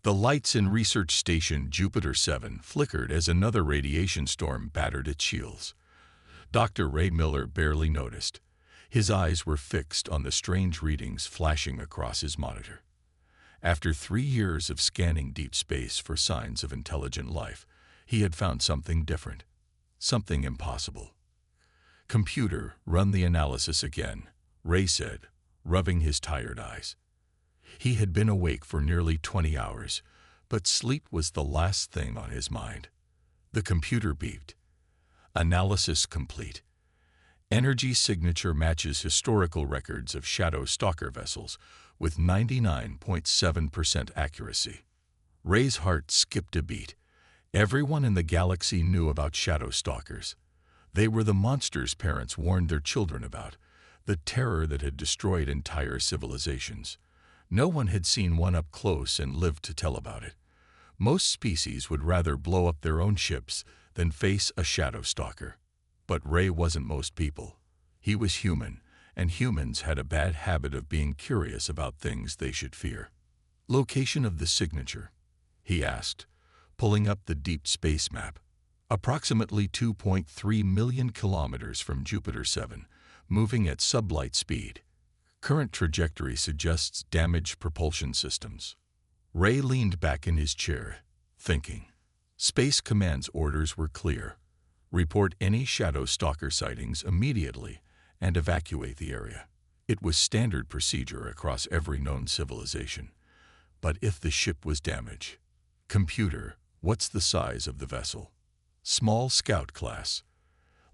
The lights in Research Station Jupiter 7 flickered as another radiation storm battered its shields. Dr. Ray Miller barely noticed. His eyes were fixed on the strange readings flashing across his monitor. After 3 years of scanning deep space for signs of intelligent life, he had found something different, something impossible. "Computer, run the analysis again," Ray said, rubbing his tired eyes. He had been awake for nearly 20 hours, but sleep was the last thing on his mind. The computer beeped. "Analysis complete. Energy signature matches historical records of shadow stalker vessels with 99.7% accuracy." Ray's heart skipped a beat. Everyone in the galaxy knew about shadow stalkers. They were the monsters parents warned their children about, the terror that had destroyed entire civilizations. No one had seen one up close and lived to tell about it. Most species would rather blow up their own ships than face a shadow stalker. But Ray wasn't most people. He was human, and humans had a bad habit of being curious about things they should fear. "Location of the signature?" he asked, pulling up the deep space map. "Approximately 2.3 million kilometers from Jupiter 7, moving at sublight speed. Current trajectory suggests damaged propulsion systems." Ray leaned back in his chair, thinking. Space Command's orders were clear. Report any shadow stalker sightings immediately and evacuate the area. It was standard procedure across every known civilization. But if the ship was damaged? "Computer, what's the size of the vessel?" "Small scout class.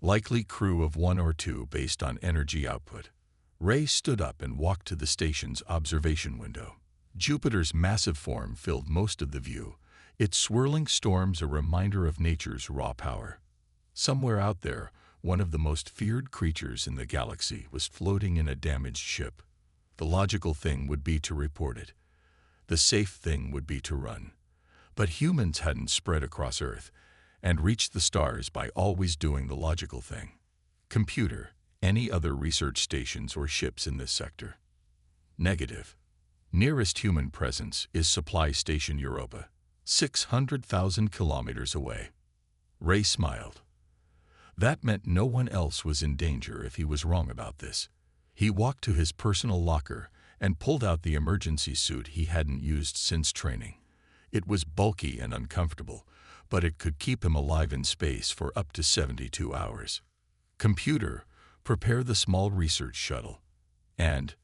Likely crew of 1 or 2 based on energy output." Ray stood up and walked to the station's observation window. Jupiter's massive form filled most of the view, its swirling storms a reminder of nature's raw power. Somewhere out there, one of the most feared creatures in the galaxy was floating in a damaged ship. The logical thing would be to report it. The safe thing would be to run. But humans hadn't spread across Earth and reached the stars by always doing the logical thing. "Computer, any other research stations or ships in this sector?" "Negative. Nearest human presence is Supply Station Europa, 600,000 kilometers away." Ray smiled. That meant no one else was in danger if he was wrong about this. He walked to his personal locker and pulled out the emergency suit he hadn't used since training. It was bulky and uncomfortable, but it could keep him alive in space for up to 72 hours. "Computer, prepare the small research shuttle." And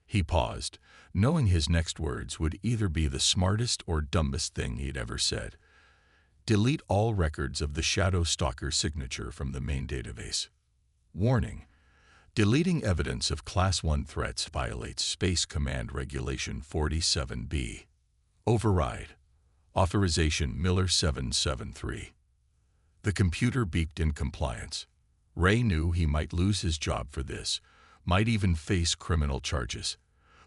he paused, knowing his next words would either be the smartest or dumbest thing he'd ever said. "Delete all records of the shadow stalker signature from the main database. Warning: deleting evidence of Class 1 threats violates Space Command Regulation 47B. Override. Authorization Miller 773. The computer beeped in compliance. Ray knew he might lose his job for this, might even face criminal charges.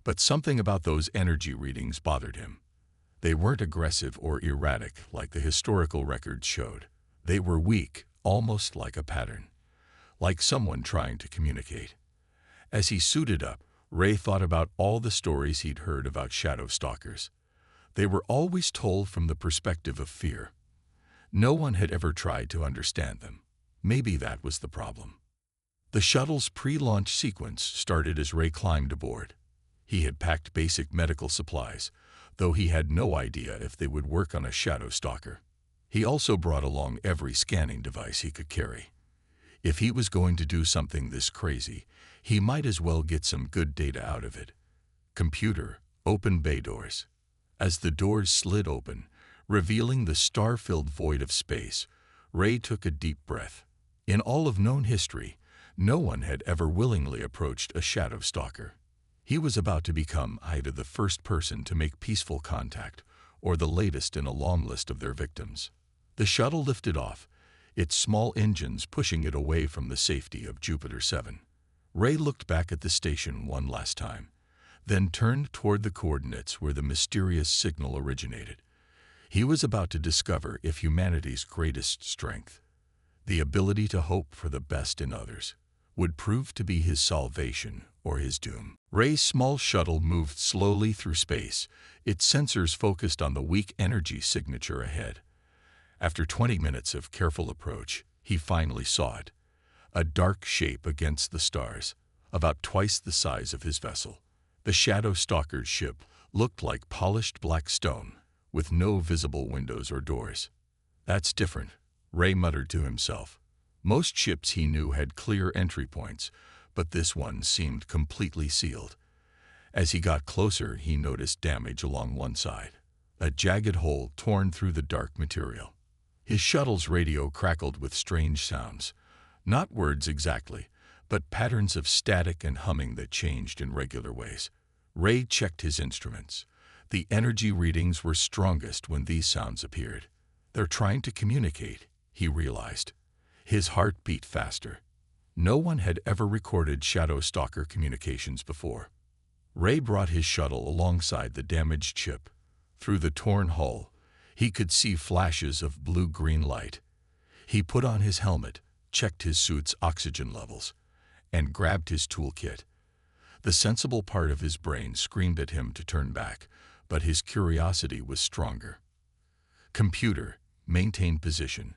But something about those energy readings bothered him. They weren't aggressive or erratic like the historical records showed. They were weak, almost like a pattern. Like someone trying to communicate. As he suited up, Ray thought about all the stories he'd heard about shadow stalkers. They were always told from the perspective of fear. No one had ever tried to understand them. Maybe that was the problem. The shuttle's pre-launch sequence started as Ray climbed aboard. He had packed basic medical supplies, though he had no idea if they would work on a shadow stalker. He also brought along every scanning device he could carry. If he was going to do something this crazy, he might as well get some good data out of it. "Computer, open bay doors." As the doors slid open, revealing the star-filled void of space, Ray took a deep breath. In all of known history, no one had ever willingly approached a shadow stalker. He was about to become either the first person to make peaceful contact or the latest in a long list of their victims. The shuttle lifted off, its small engines pushing it away from the safety of Jupiter 7. Ray looked back at the station one last time, then turned toward the coordinates where the mysterious signal originated. He was about to discover if humanity's greatest strength, the ability to hope for the best in others, would prove to be his salvation or his doom. Ray's small shuttle moved slowly through space, its sensors focused on the weak energy signature ahead. After 20 minutes of careful approach, he finally saw it. A dark shape against the stars, about twice the size of his vessel. The Shadow Stalker's ship looked like polished black stone, with no visible windows or doors. "That's different," Ray muttered to himself. Most ships he knew had clear entry points, but this one seemed completely sealed. As he got closer, he noticed damage along one side, a jagged hole torn through the dark material. His shuttle's radio crackled with strange sounds, not words exactly, but patterns of static and humming that changed in regular ways. Ray checked his instruments. The energy readings were strongest when these sounds appeared. "They're trying to communicate," he realized. His heart beat faster. No one had ever recorded Shadow Stalker communications before. Ray brought his shuttle alongside the damaged ship. Through the torn hull, he could see flashes of blue-green light. He put on his helmet, checked his suit's oxygen levels, and grabbed his toolkit. The sensible part of his brain screamed at him to turn back, but his curiosity was stronger. "Computer, maintain position,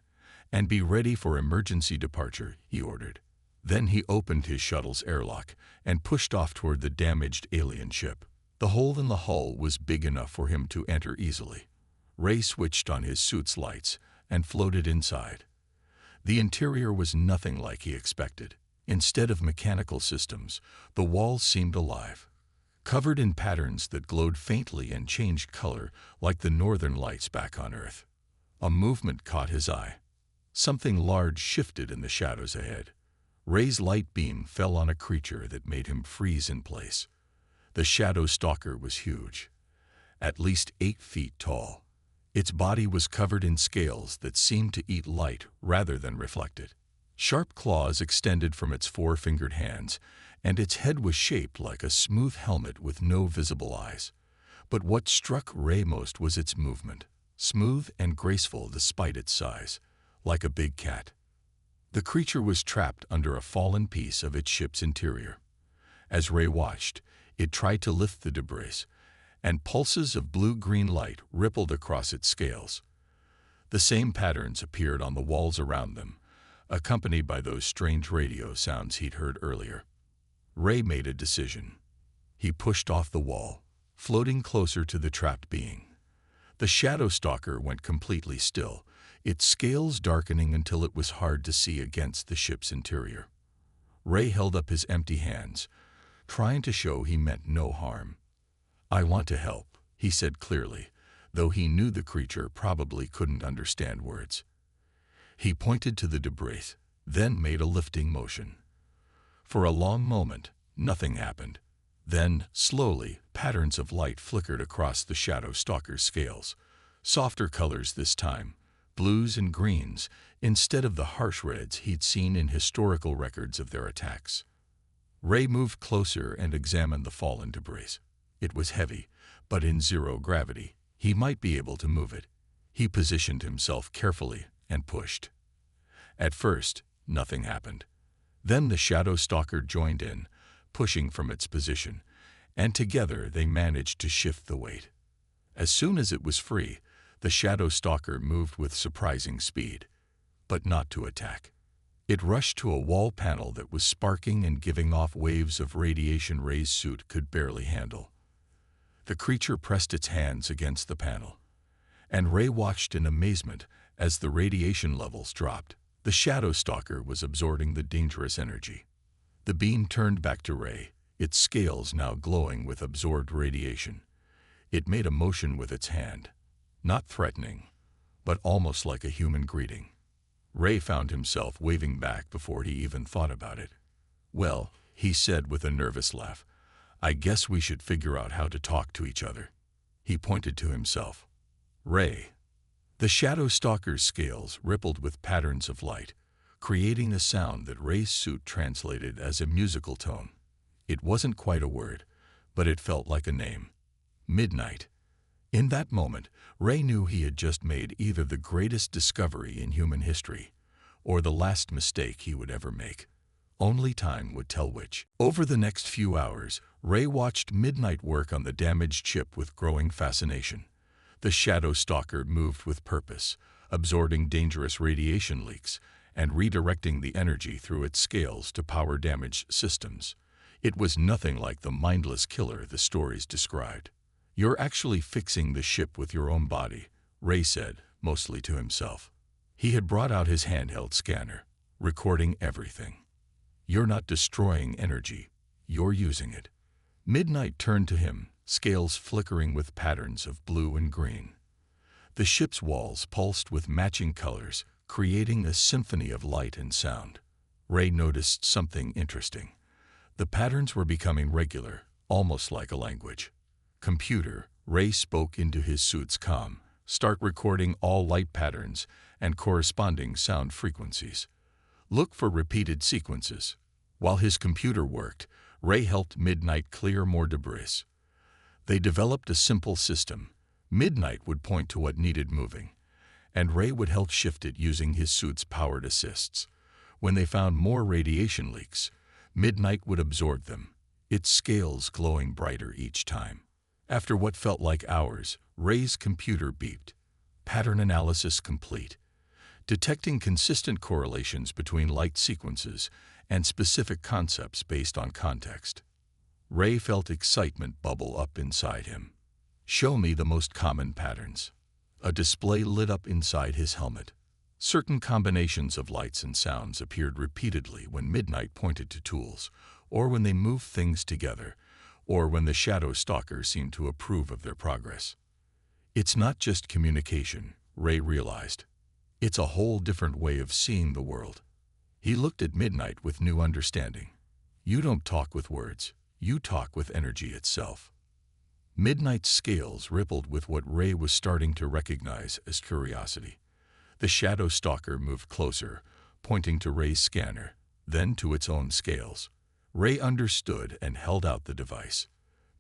and be ready for emergency departure," he ordered. Then he opened his shuttle's airlock and pushed off toward the damaged alien ship. The hole in the hull was big enough for him to enter easily. Ray switched on his suit's lights and floated inside. The interior was nothing like he expected. Instead of mechanical systems, the walls seemed alive, covered in patterns that glowed faintly and changed color like the northern lights back on Earth. A movement caught his eye. Something large shifted in the shadows ahead. Ray's light beam fell on a creature that made him freeze in place. The Shadow Stalker was huge, at least 8 feet tall. Its body was covered in scales that seemed to eat light rather than reflect it. Sharp claws extended from its 4-fingered hands, and its head was shaped like a smooth helmet with no visible eyes. But what struck Ray most was its movement, smooth and graceful despite its size, like a big cat. The creature was trapped under a fallen piece of its ship's interior. As Ray watched, it tried to lift the debris, and pulses of blue-green light rippled across its scales. The same patterns appeared on the walls around them, accompanied by those strange radio sounds he'd heard earlier. Ray made a decision. He pushed off the wall, floating closer to the trapped being. The Shadow Stalker went completely still, its scales darkening until it was hard to see against the ship's interior. Ray held up his empty hands, trying to show he meant no harm. "I want to help," he said clearly, though he knew the creature probably couldn't understand words. He pointed to the debris, then made a lifting motion. For a long moment, nothing happened. Then, slowly, patterns of light flickered across the Shadow Stalker's scales. Softer colors this time, blues and greens, instead of the harsh reds he'd seen in historical records of their attacks. Ray moved closer and examined the fallen debris. It was heavy, but in zero gravity. He might be able to move it. He positioned himself carefully and pushed. At first, nothing happened. Then the Shadow Stalker joined in, pushing from its position, and together they managed to shift the weight. As soon as it was free, the Shadow Stalker moved with surprising speed, but not to attack. It rushed to a wall panel that was sparking and giving off waves of radiation Ray's suit could barely handle. The creature pressed its hands against the panel, and Ray watched in amazement as the radiation levels dropped. The Shadow Stalker was absorbing the dangerous energy. The beam turned back to Ray, its scales now glowing with absorbed radiation. It made a motion with its hand, not threatening, but almost like a human greeting. Ray found himself waving back before he even thought about it. "Well," he said with a nervous laugh, "I guess we should figure out how to talk to each other." He pointed to himself. "Ray." The Shadow Stalker's scales rippled with patterns of light, creating a sound that Ray's suit translated as a musical tone. It wasn't quite a word, but it felt like a name. Midnight. In that moment, Ray knew he had just made either the greatest discovery in human history, or the last mistake he would ever make. Only time would tell which. Over the next few hours, Ray watched Midnight work on the damaged ship with growing fascination. The Shadow Stalker moved with purpose, absorbing dangerous radiation leaks and redirecting the energy through its scales to power damaged systems. It was nothing like the mindless killer the stories described. "You're actually fixing the ship with your own body," Ray said, mostly to himself. He had brought out his handheld scanner, recording everything. "You're not destroying energy, you're using it." Midnight turned to him, scales flickering with patterns of blue and green. The ship's walls pulsed with matching colors, creating a symphony of light and sound. Ray noticed something interesting. The patterns were becoming regular, almost like a language. "Computer," Ray spoke into his suit's comm, "start recording all light patterns and corresponding sound frequencies. Look for repeated sequences." While his computer worked, Ray helped Midnight clear more debris. They developed a simple system. Midnight would point to what needed moving, and Ray would help shift it using his suit's powered assists. When they found more radiation leaks, Midnight would absorb them, its scales glowing brighter each time. After what felt like hours, Ray's computer beeped. "Pattern analysis complete," detecting consistent correlations between light sequences and specific concepts based on context. Ray felt excitement bubble up inside him. "Show me the most common patterns." A display lit up inside his helmet. Certain combinations of lights and sounds appeared repeatedly when Midnight pointed to tools, or when they moved things together, or when the Shadow Stalker seemed to approve of their progress. It's not just communication, Ray realized. It's a whole different way of seeing the world. He looked at Midnight with new understanding. "You don't talk with words, you talk with energy itself." Midnight's scales rippled with what Ray was starting to recognize as curiosity. The Shadow Stalker moved closer, pointing to Ray's scanner, then to its own scales. Ray understood and held out the device.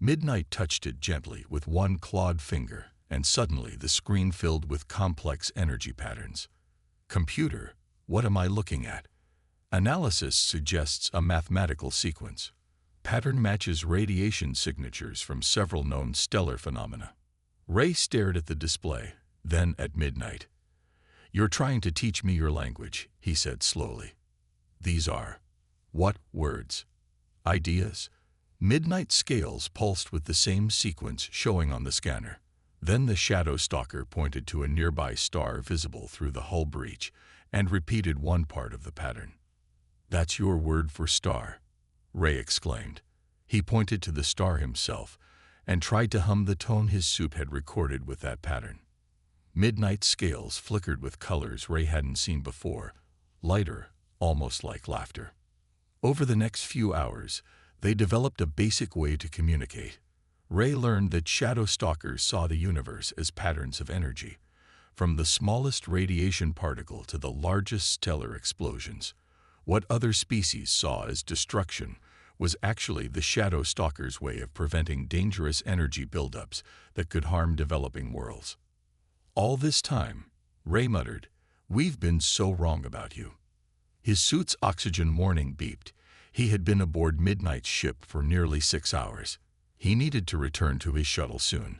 Midnight touched it gently with one clawed finger, and suddenly the screen filled with complex energy patterns. "Computer, what am I looking at?" Analysis suggests a mathematical sequence. Pattern matches radiation signatures from several known stellar phenomena. Ray stared at the display, then at Midnight. "You're trying to teach me your language," he said slowly. "These are..." "What words?" "Ideas." Midnight's scales pulsed with the same sequence showing on the scanner. Then the Shadow Stalker pointed to a nearby star visible through the hull breach and repeated one part of the pattern. "That's your word for star," Ray exclaimed. He pointed to the star himself and tried to hum the tone his suit had recorded with that pattern. Midnight's scales flickered with colors Ray hadn't seen before, lighter, almost like laughter. Over the next few hours, they developed a basic way to communicate. Ray learned that Shadow Stalkers saw the universe as patterns of energy, from the smallest radiation particle to the largest stellar explosions. What other species saw as destruction was actually the Shadow Stalker's way of preventing dangerous energy buildups that could harm developing worlds. "All this time," Ray muttered, "we've been so wrong about you." His suit's oxygen warning beeped. He had been aboard Midnight's ship for nearly 6 hours. He needed to return to his shuttle soon,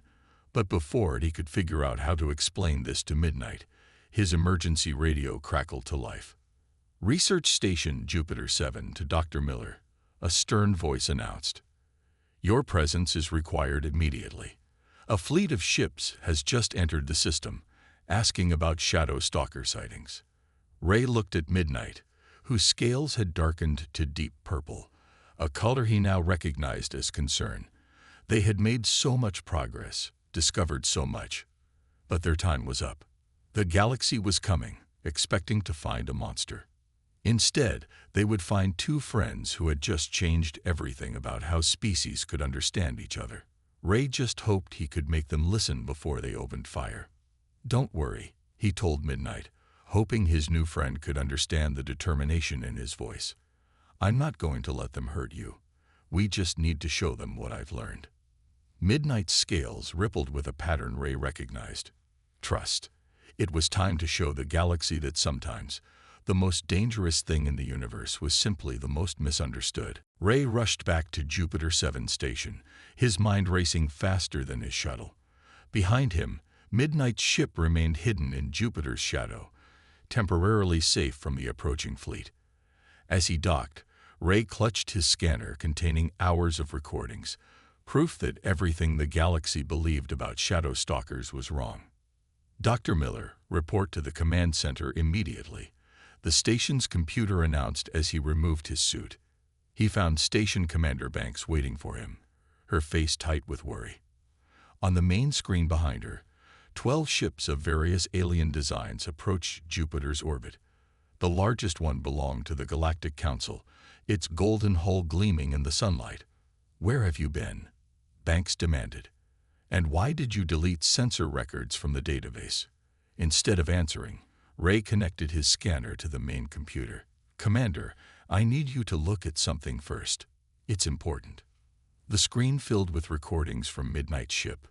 but before he could figure out how to explain this to Midnight, his emergency radio crackled to life. "Research Station Jupiter 7 to Dr. Miller," a stern voice announced. "Your presence is required immediately. A fleet of ships has just entered the system, asking about Shadow Stalker sightings." Ray looked at Midnight, whose scales had darkened to deep purple, a color he now recognized as concern. They had made so much progress, discovered so much, but their time was up. The galaxy was coming, expecting to find a monster. Instead, they would find two friends who had just changed everything about how species could understand each other. Ray just hoped he could make them listen before they opened fire. "Don't worry," he told Midnight, hoping his new friend could understand the determination in his voice. "I'm not going to let them hurt you. We just need to show them what I've learned." Midnight's scales rippled with a pattern Ray recognized. Trust. It was time to show the galaxy that sometimes, The most dangerous thing in the universe was simply the most misunderstood. Ray rushed back to Jupiter 7 station, his mind racing faster than his shuttle. Behind him, Midnight's ship remained hidden in Jupiter's shadow, temporarily safe from the approaching fleet. As he docked, Ray clutched his scanner containing hours of recordings, proof that everything the galaxy believed about Shadow Stalkers was wrong. Dr. Miller, report to the command center immediately, the station's computer announced as he removed his suit. He found Station Commander Banks waiting for him, her face tight with worry. On the main screen behind her, 12 ships of various alien designs approached Jupiter's orbit. The largest one belonged to the Galactic Council, its golden hull gleaming in the sunlight. "Where have you been?" Banks demanded. "And why did you delete sensor records from the database?" Instead of answering, Ray connected his scanner to the main computer. "Commander, I need you to look at something first. It's important." The screen filled with recordings from Midnight's ship,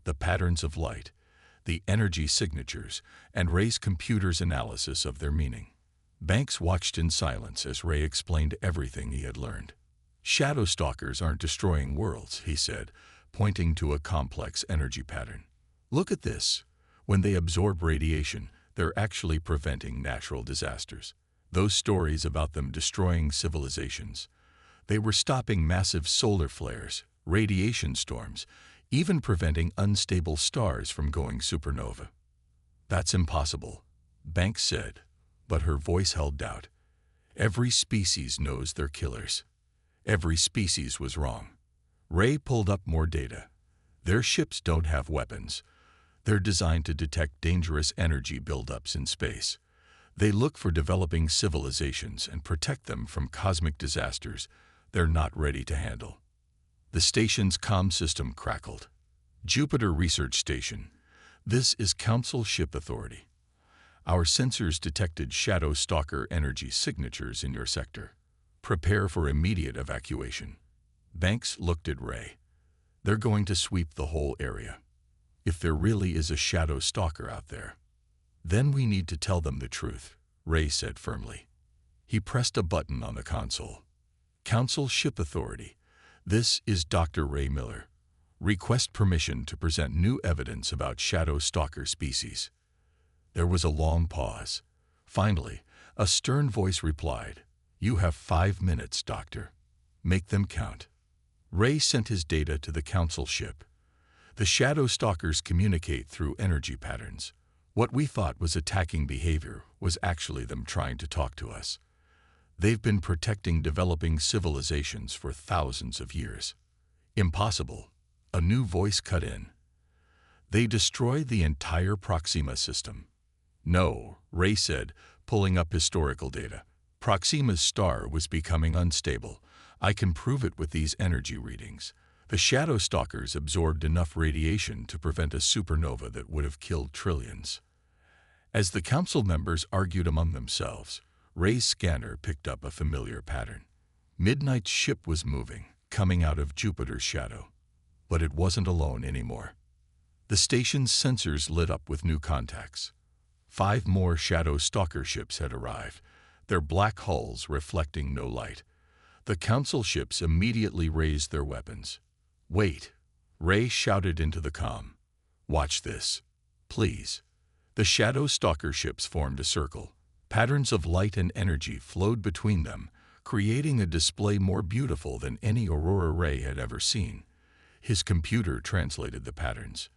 the patterns of light, the energy signatures, and Ray's computer's analysis of their meaning. Banks watched in silence as Ray explained everything he had learned. "Shadow Stalkers aren't destroying worlds," he said, pointing to a complex energy pattern. "Look at this. When they absorb radiation, they're actually preventing natural disasters. Those stories about them destroying civilizations, they were stopping massive solar flares, radiation storms, even preventing unstable stars from going supernova." "That's impossible," Banks said, but her voice held doubt. "Every species knows they're killers. Every species was wrong." Ray pulled up more data. "Their ships don't have weapons. They're designed to detect dangerous energy buildups in space. They look for developing civilizations and protect them from cosmic disasters they're not ready to handle." The station's comm system crackled. "Jupiter Research Station. This is Council Ship Authority. Our sensors detected Shadow Stalker energy signatures in your sector. Prepare for immediate evacuation." Banks looked at Ray. "They're going to sweep the whole area. If there really is a Shadow Stalker out there, then we need to tell them the truth," Ray said firmly. He pressed a button on the console. "Council Ship Authority. This is Dr. Ray Miller. Request permission to present new evidence about Shadow Stalker species." There was a long pause. Finally, a stern voice replied, "You have 5 minutes, Doctor. Make them count." Ray sent his data to the Council ship. "The Shadow Stalkers communicate through energy patterns. What we thought was attacking behavior was actually them trying to talk to us. They've been protecting developing civilizations for thousands of years." "Impossible," a new voice cut in. "They destroy the entire Proxima system." "No," Ray said, pulling up historical data. "Proxima's star was becoming unstable. I can prove it with these energy readings. The Shadow Stalkers absorbed enough radiation to prevent a supernova that would have killed trillions." As the council members argued among themselves, Ray's scanner picked up a familiar pattern. Midnight's ship was moving, coming out of Jupiter's shadow. But it wasn't alone anymore. The station's sensors lit up with new contacts. 5 more Shadow Stalker ships had arrived, their black hulls reflecting no light. The council ships immediately raised their weapons. "Wait," Ray shouted into the comm. "Watch this. Please." The Shadow Stalker ships formed a circle. Patterns of light and energy flowed between them, creating a display more beautiful than any Aurora Ray had ever seen. His computer translated the patterns.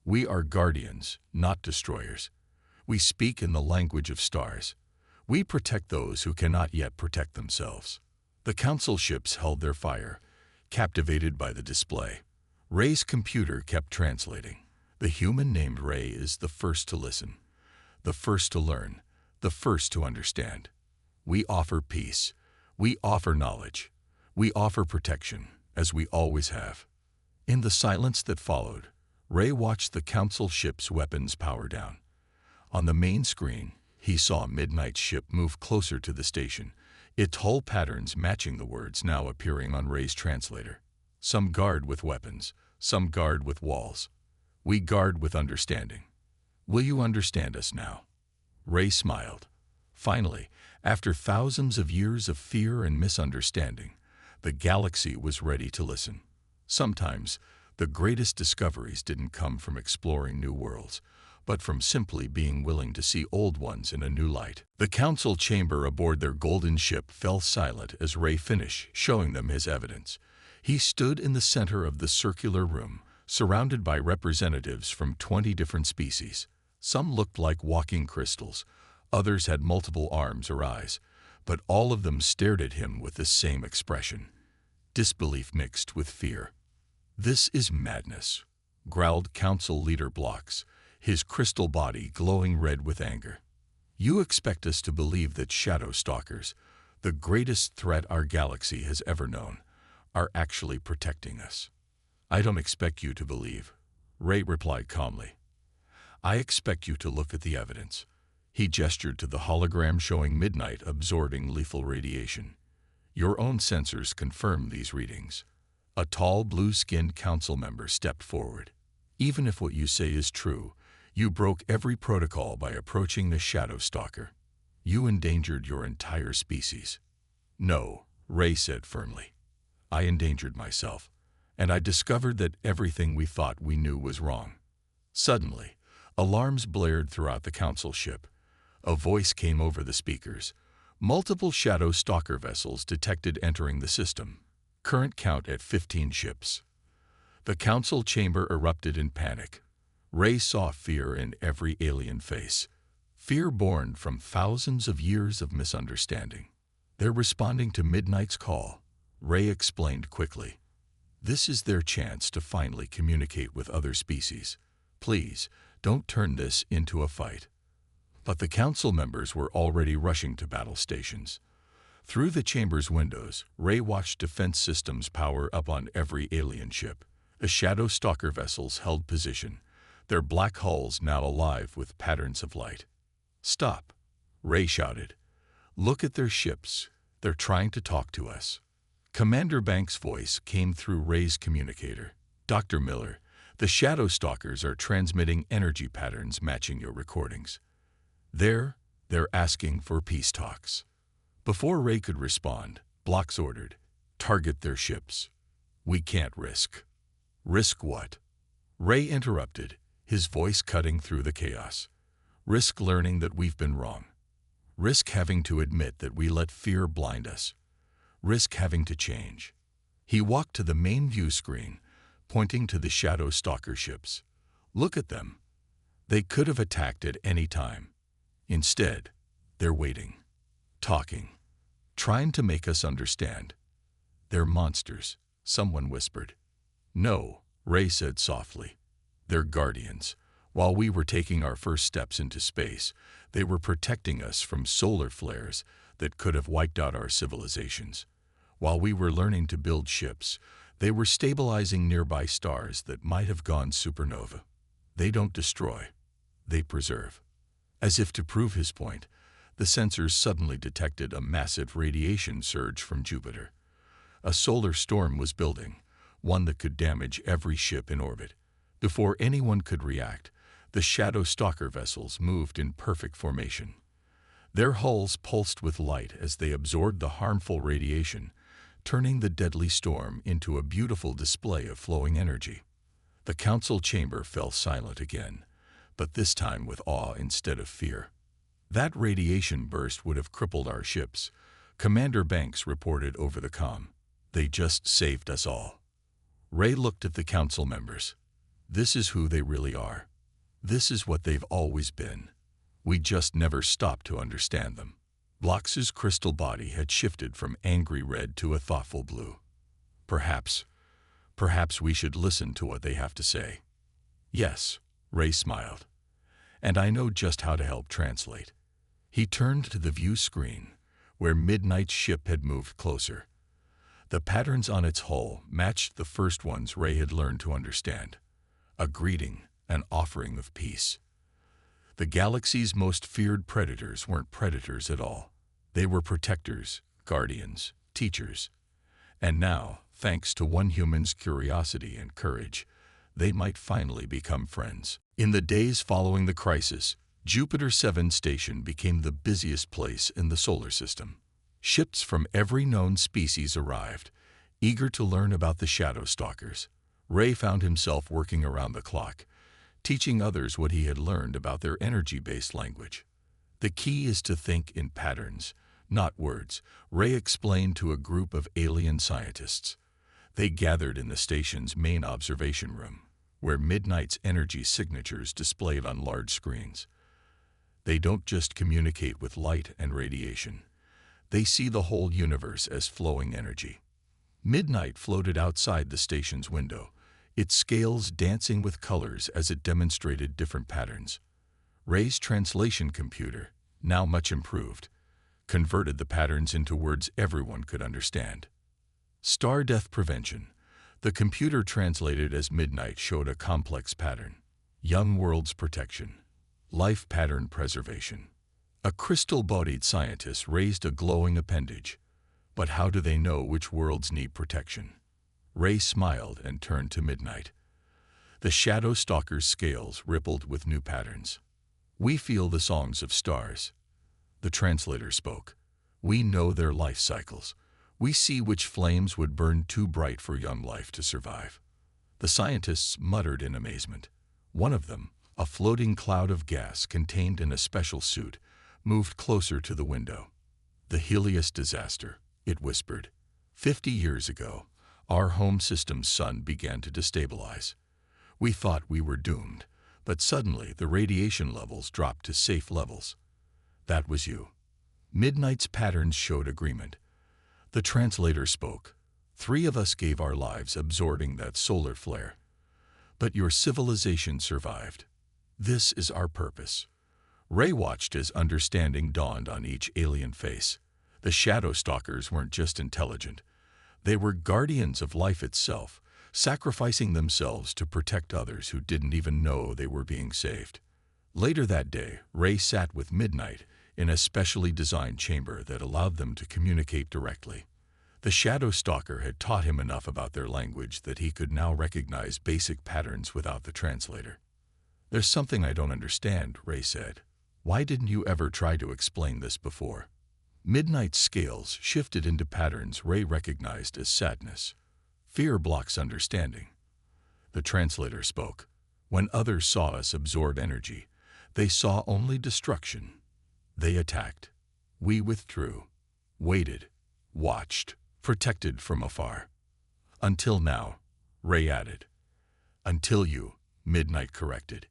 "We are guardians, not destroyers. We speak in the language of stars. We protect those who cannot yet protect themselves." The council ships held their fire, captivated by the display. Ray's computer kept translating. "The human named Ray is the first to listen, the first to learn, the first to understand. We offer peace. We offer knowledge. We offer protection, as we always have." In the silence that followed, Ray watched the council ship's weapons power down. On the main screen, he saw Midnight's ship move closer to the station, its hull patterns matching the words now appearing on Ray's translator. "Some guard with weapons, some guard with walls. We guard with understanding. Will you understand us now?" Ray smiled. Finally, after thousands of years of fear and misunderstanding, the galaxy was ready to listen. Sometimes, the greatest discoveries didn't come from exploring new worlds, but from simply being willing to see old ones in a new light. The council chamber aboard their golden ship fell silent as Ray finished showing them his evidence. He stood in the center of the circular room, surrounded by representatives from 20 different species. Some looked like walking crystals, others had multiple arms or eyes, but all of them stared at him with the same expression, disbelief mixed with fear. "This is madness," growled Council Leader Blocks, his crystal body glowing red with anger. "You expect us to believe that shadow stalkers, the greatest threat our galaxy has ever known, are actually protecting us?" "I don't expect you to believe," Ray replied calmly. "I expect you to look at the evidence." He gestured to the hologram showing Midnight absorbing lethal radiation. "Your own sensors confirm these readings." A tall, blue-skinned council member stepped forward. "Even if what you say is true, you broke every protocol by approaching the Shadow Stalker. You endangered your entire species." "No," Ray said firmly. "I endangered myself, and I discovered that everything we thought we knew was wrong." Suddenly, alarms blared throughout the council ship. A voice came over the speakers. "Multiple Shadow Stalker vessels detected entering the system. Current count at 15 ships." The council chamber erupted in panic. Ray saw fear in every alien face. Fear born from thousands of years of misunderstanding. "They're responding to Midnight's call," Ray explained quickly. "This is their chance to finally communicate with other species. Please, don't turn this into a fight." But the council members were already rushing to battle stations. Through the chamber's windows, Ray watched defense systems power up on every alien ship. The Shadow Stalker vessels held position, their black hulls now alive with patterns of light. "Stop," Ray shouted. "Look at their ships. They're trying to talk to us." Commander Banks' voice came through Ray's communicator. "Dr. Miller, the Shadow Stalkers are transmitting energy patterns matching your recordings. They're asking for peace talks." Before Ray could respond, Blocks ordered, "Target their ships. We can't risk." "Risk what?" Ray interrupted, his voice cutting through the chaos. "Risk learning that we've been wrong. Risk having to admit that we let fear blind us. Risk having to change." He walked to the main view screen, pointing to the Shadow Stalker ships. "Look at them. They could have attacked at any time. Instead, they're waiting, talking, trying to make us understand. They're monsters," someone whispered. "No," Ray said softly. "They're guardians. While we were taking our first steps into space, they were protecting us from solar flares that could have wiped out our civilizations. While we were learning to build ships, they were stabilizing nearby stars that might have gone supernova. They don't destroy, they preserve." As if to prove his point, the sensors suddenly detected a massive radiation surge from Jupiter. A solar storm was building, one that could damage every ship in orbit. Before anyone could react, the Shadow Stalker vessels moved in perfect formation. Their hulls pulsed with light as they absorbed the harmful radiation, turning the deadly storm into a beautiful display of flowing energy. The council chamber fell silent again, but this time with awe instead of fear. "That radiation burst would have crippled our ships," Commander Banks reported over the comm. "They just saved us all." Ray looked at the council members. "This is who they really are. This is what they've always been. We just never stopped to understand them." Blox's crystal body had shifted from angry red to a thoughtful blue. Perhaps we should listen to what they have to say." "Yes," Ray smiled. "And I know just how to help translate." He turned to the view screen, where Midnight's ship had moved closer. The patterns on its hull matched the first ones Ray had learned to understand. A greeting, an offering of peace. The galaxy's most feared predators weren't predators at all. They were protectors, guardians, teachers. And now, thanks to one human's curiosity and courage, they might finally become friends. In the days following the crisis, Jupiter 7 station became the busiest place in the solar system. Ships from every known species arrived, eager to learn about the shadow stalkers. Ray found himself working around the clock, teaching others what he had learned about their energy-based language. The key is to think in patterns, not words, Ray explained to a group of alien scientists. They gathered in the station's main observation room, where Midnight's energy signatures displayed on large screens. They don't just communicate with light and radiation. They see the whole universe as flowing energy. Midnight floated outside the station's window, its scales dancing with colors as it demonstrated different patterns. Ray's translation computer, now much improved, converted the patterns into words everyone could understand. Star death prevention. The computer translated as Midnight showed a complex pattern. Young worlds protection. Life pattern preservation. A crystal-bodied scientist raised a glowing appendage. But how do they know which worlds need protection? Ray smiled and turned to Midnight. The shadow stalker's scales rippled with new patterns. We feel the songs of stars. The translator spoke. We know their life cycles. We see which flames would burn too bright for young life to survive. The scientists muttered in amazement. One of them, a floating cloud of gas contained in a special suit, moved closer to the window. The Helios disaster, it whispered. 50 years ago, our home system's sun began to destabilize. We thought we were doomed, but suddenly the radiation levels dropped to safe levels. That was you. Midnight's patterns showed agreement. The translator spoke. 3 of us gave our lives absorbing that solar flare. But your civilization survived. This is our purpose. Ray watched as understanding dawned on each alien face. The shadow stalkers weren't just intelligent. They were guardians of life itself, sacrificing themselves to protect others who didn't even know they were being saved. Later that day, Ray sat with Midnight in a specially designed chamber that allowed them to communicate directly. The shadow stalker had taught him enough about their language that he could now recognize basic patterns without the translator. There's something I don't understand, Ray said. Why didn't you ever try to explain this before? Midnight's scales shifted into patterns Ray recognized as sadness. Fear blocks understanding. The translator spoke. When others saw us absorb energy, they saw only destruction. They attacked. We withdrew, waited, watched, protected from afar. Until now, Ray added. Until you, Midnight corrected.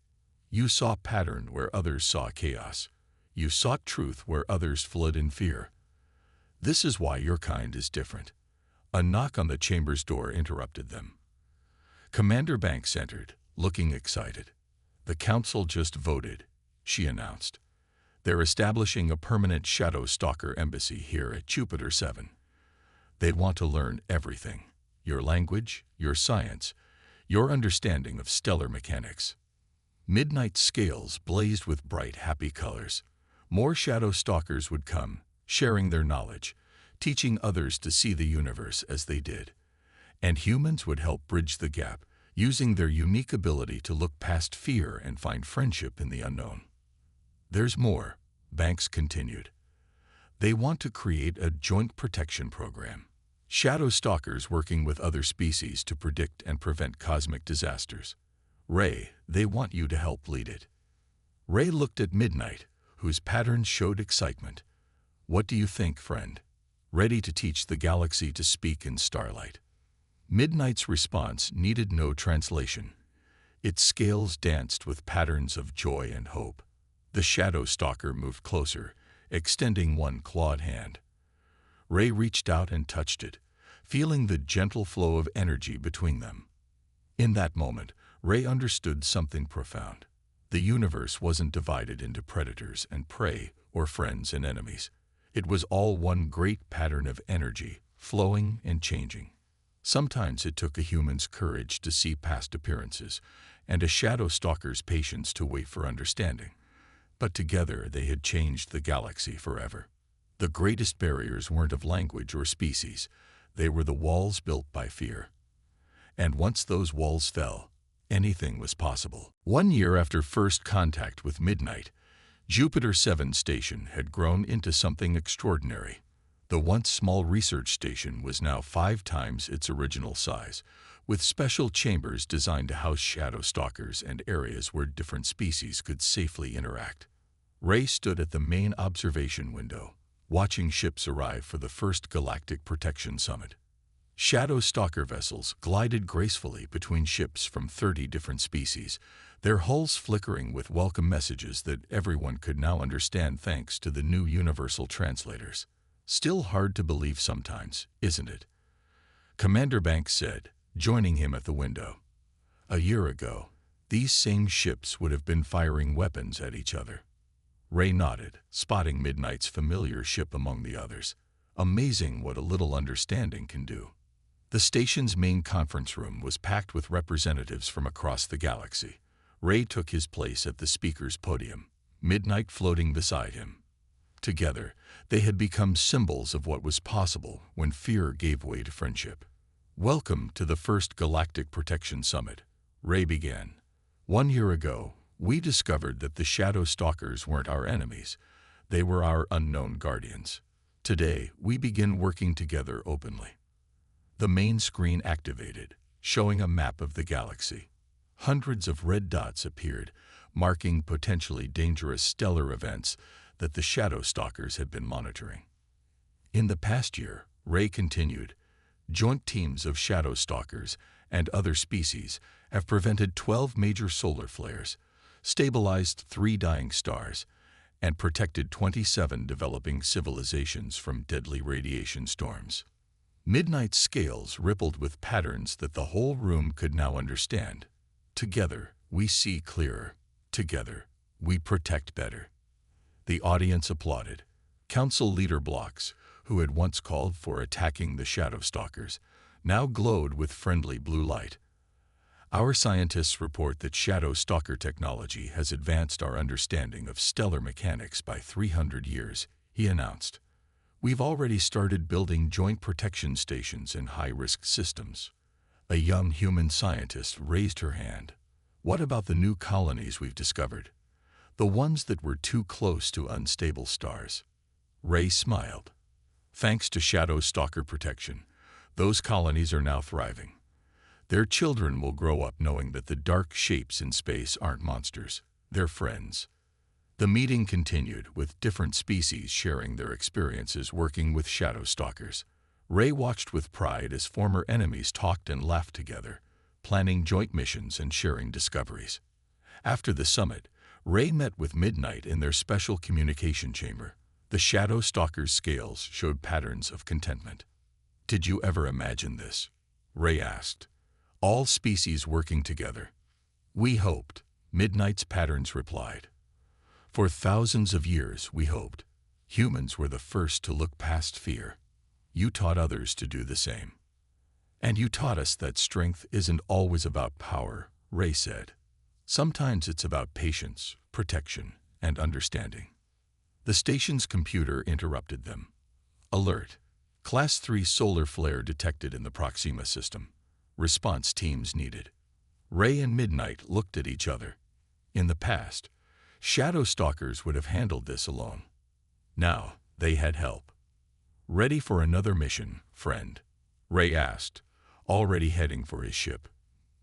You saw pattern where others saw chaos. You sought truth where others fled in fear. This is why your kind is different. A knock on the chamber's door interrupted them. Commander Banks entered, looking excited. The council just voted, she announced. They're establishing a permanent shadow stalker embassy here at Jupiter 7. They want to learn everything. Your language, your science, your understanding of stellar mechanics. Midnight's scales blazed with bright, happy colors. More shadow stalkers would come, sharing their knowledge, teaching others to see the universe as they did. And humans would help bridge the gap, using their unique ability to look past fear and find friendship in the unknown. There's more, Banks continued. They want to create a joint protection program. Shadow stalkers working with other species to predict and prevent cosmic disasters. Ray, they want you to help lead it. Ray looked at Midnight, whose patterns showed excitement. What do you think, friend? Ready to teach the galaxy to speak in starlight? Midnight's response needed no translation. Its scales danced with patterns of joy and hope. The shadow stalker moved closer, extending one clawed hand. Ray reached out and touched it, feeling the gentle flow of energy between them. In that moment, Ray understood something profound. The universe wasn't divided into predators and prey or friends and enemies. It was all one great pattern of energy, flowing and changing. Sometimes it took a human's courage to see past appearances and a shadow stalker's patience to wait for understanding. But together they had changed the galaxy forever. The greatest barriers weren't of language or species. They were the walls built by fear. And once those walls fell, anything was possible. 1 year after first contact with Midnight, Jupiter 7 station had grown into something extraordinary. The once small research station was now 5 times its original size, with special chambers designed to house shadow stalkers and areas where different species could safely interact. Ray stood at the main observation window, watching ships arrive for the first Galactic Protection Summit. Shadow stalker vessels glided gracefully between ships from 30 different species, their hulls flickering with welcome messages that everyone could now understand thanks to the new universal translators. Still hard to believe sometimes, isn't it? Commander Banks said, joining him at the window. A year ago, these same ships would have been firing weapons at each other. Ray nodded, spotting Midnight's familiar ship among the others. Amazing what a little understanding can do. The station's main conference room was packed with representatives from across the galaxy. Ray took his place at the speaker's podium, Midnight floating beside him. Together, they had become symbols of what was possible when fear gave way to friendship. "Welcome to the first Galactic Protection Summit," Ray began. "1 year ago, we discovered that the Shadow Stalkers weren't our enemies. They were our unknown guardians. Today, we begin working together openly." The main screen activated, showing a map of the galaxy. Hundreds of red dots appeared, marking potentially dangerous stellar events that the Shadow Stalkers had been monitoring. In the past year, Ray continued, joint teams of Shadow Stalkers and other species have prevented 12 major solar flares, stabilized 3 dying stars, and protected 27 developing civilizations from deadly radiation storms. Midnight's scales rippled with patterns that the whole room could now understand. Together, we see clearer. Together, we protect better. The audience applauded. Council leader Blocks, who had once called for attacking the Shadow Stalkers, now glowed with friendly blue light. "Our scientists report that Shadow Stalker technology has advanced our understanding of stellar mechanics by 300 years, he announced. "We've already started building joint protection stations in high-risk systems." A young human scientist raised her hand. "What about the new colonies we've discovered? The ones that were too close to unstable stars?" Ray smiled. "Thanks to Shadow Stalker protection, those colonies are now thriving. Their children will grow up knowing that the dark shapes in space aren't monsters, they're friends." The meeting continued, with different species sharing their experiences working with Shadow Stalkers. Ray watched with pride as former enemies talked and laughed together, planning joint missions and sharing discoveries. After the summit, Ray met with Midnight in their special communication chamber. The Shadow Stalker's scales showed patterns of contentment. "Did you ever imagine this?" Ray asked. "All species working together." "We hoped," Midnight's patterns replied. "For thousands of years, we hoped. Humans were the first to look past fear. You taught others to do the same. And you taught us that strength isn't always about power," Ray said. "Sometimes it's about patience, protection, and understanding." The station's computer interrupted them. "Alert. Class 3 solar flare detected in the Proxima system. Response teams needed." Ray and Midnight looked at each other. In the past, Shadow Stalkers would have handled this alone. Now, they had help. "Ready for another mission, friend?" Ray asked, already heading for his ship.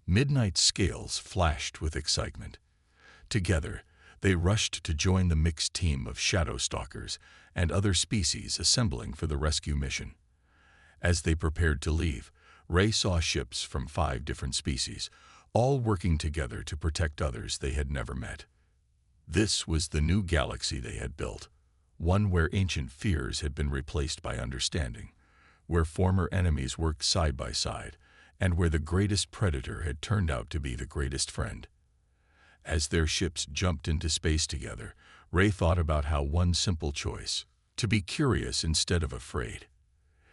Midnight's scales flashed with excitement. Together, they rushed to join the mixed team of Shadow Stalkers and other species assembling for the rescue mission. As they prepared to leave, Ray saw ships from 5 different species, all working together to protect others they had never met. This was the new galaxy they had built, one where ancient fears had been replaced by understanding, where former enemies worked side by side, and where the greatest predator had turned out to be the greatest friend. As their ships jumped into space together, Ray thought about how one simple choice, to be curious instead of afraid,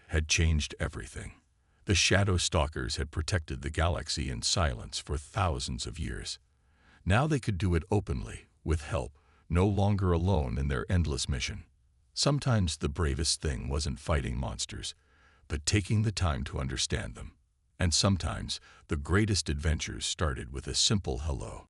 had changed everything. The Shadow Stalkers had protected the galaxy in silence for thousands of years. Now they could do it openly, with help, no longer alone in their endless mission. Sometimes the bravest thing wasn't fighting monsters, but taking the time to understand them. And sometimes the greatest adventures started with a simple hello.